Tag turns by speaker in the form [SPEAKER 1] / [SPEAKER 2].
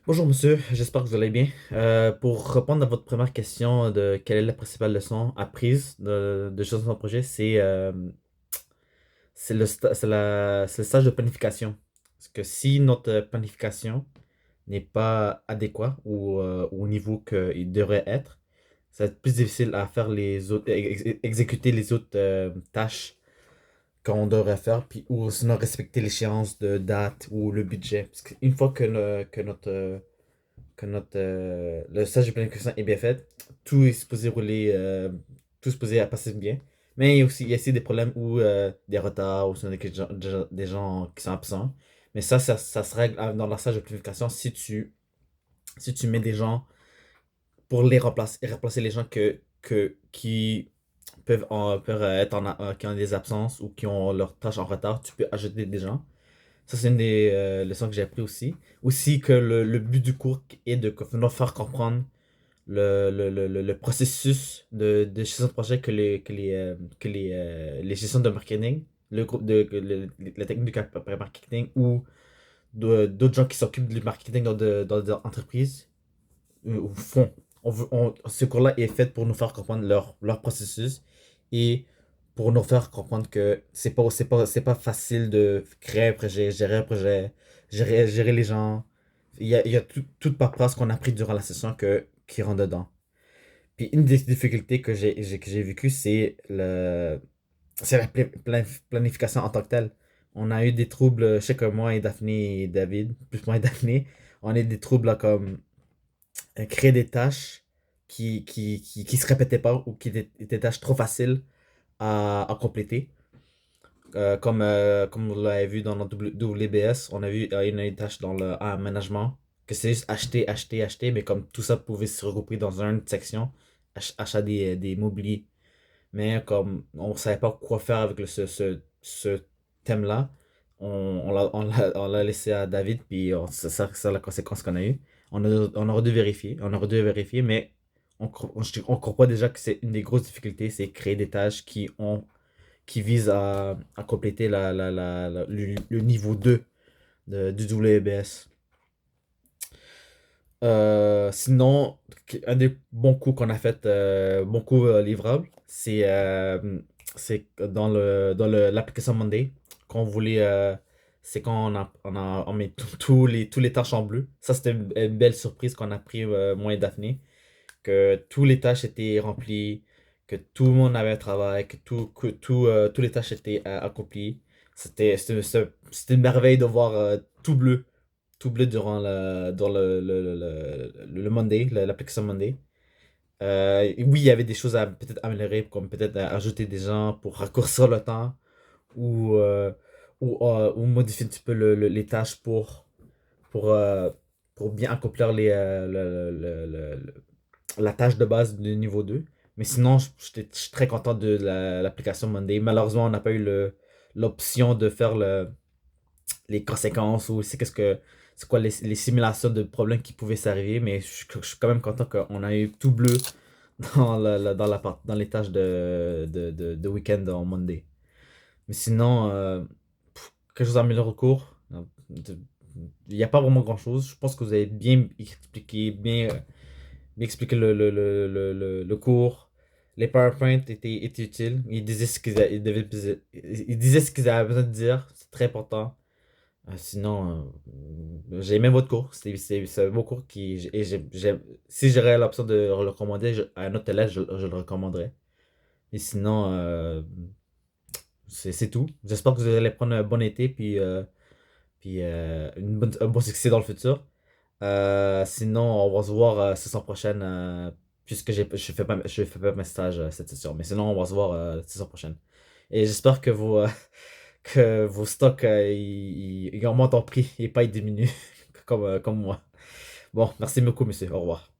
[SPEAKER 1] Bonjour monsieur, j'espère que vous allez bien. Pour répondre à votre première question de quelle est la principale leçon apprise de gestion de projet, c'est le stage de planification. Parce que si notre planification n'est pas adéquat ou au niveau qu'il devrait être, ça va être plus difficile à faire exécuter les autres tâches qu'on devrait faire, puis ou sinon respecter l'échéance de date ou le budget. Parce qu'une fois que le stage de planification est bien fait, tout est supposé rouler, tout est supposé passer bien. Mais il y a aussi des problèmes ou des retards ou sinon des gens qui sont absents. Mais ça se règle dans le stage de planification si tu mets des gens pour remplacer les gens qui peuvent être qui ont des absences ou qui ont leurs tâches en retard. Tu peux ajouter des gens. Ça, c'est une des leçons que j'ai appris aussi. Aussi que le but du cours est de nous faire comprendre le processus de gestion de projet que les gestions de marketing, le groupe la technique de marketing ou d'autres gens qui s'occupent du marketing dans des entreprises font. Ce cours-là est fait pour nous faire comprendre leur processus et pour nous faire comprendre que c'est pas facile de créer un projet, gérer les gens. Il y a toute paperasse qu'on a pris durant la session qui rentre dedans. Puis une des difficultés que j'ai vécues, c'est la planification en tant que telle. On a eu des troubles, je sais que moi et Daphné et David, plus moi et Daphné, on a eu des troubles là, comme créer des tâches qui se répétaient pas ou qui étaient des tâches trop faciles à compléter. Comme vous l'avez vu dans notre WBS, on a vu une tâche dans le management, que c'est juste acheter, acheter, acheter, mais comme tout ça pouvait se regrouper dans une section, achat des mobiliers. Mais comme on savait pas quoi faire avec ce thème-là, on l'a laissé à David, puis c'est la conséquence qu'on a eue. On aurait dû vérifier, mais on croit déjà que c'est une des grosses difficultés, c'est créer des tâches qui visent à compléter le niveau 2 du WBS. Sinon, un des bons coups qu'on a fait, bon coup livrable, c'est l'application Monday qu'on voulait. C'est quand on met tous les tâches en bleu. Ça, c'était une belle surprise qu'on a pris, moi et Daphné, que tous les tâches étaient remplies, que tout le monde avait un travail, tous les tâches étaient accomplies. C'était une merveille de voir tout bleu durant le Monday, l'application Monday. Oui, il y avait des choses à peut-être améliorer, comme peut-être ajouter des gens pour raccourcir le temps ou, euh, ou modifier un petit peu les tâches pour, euh, pour bien accomplir la tâche de base du niveau 2. Mais sinon, je suis très content de l'application Monday. Malheureusement, on n'a pas eu l'option de faire les conséquences ou c'est quoi les simulations de problèmes qui pouvaient s'arriver, mais je suis quand même content qu'on a eu tout bleu dans les tâches de week-end en Monday. Mais sinon, quelque chose à améliorer au cours, il n'y a pas vraiment grand-chose. Je pense que vous avez bien expliqué le cours. Les PowerPoint étaient utiles. Ils disaient ce qu'ils avaient besoin de dire. C'est très important. Sinon, j'ai aimé votre cours. C'est un beau cours si j'aurais l'option de le recommander à un autre élève, je le recommanderais. Et sinon, c'est tout. J'espère que vous allez prendre un bon été puis un bon succès dans le futur. Sinon, on va se voir saison prochaine puisque je fais pas mes stages cette session. Mais sinon, on va se voir saison prochaine. Et j'espère que vos stocks ils augmentent en prix et pas ils diminuent comme moi. Bon, merci beaucoup, monsieur. Au revoir.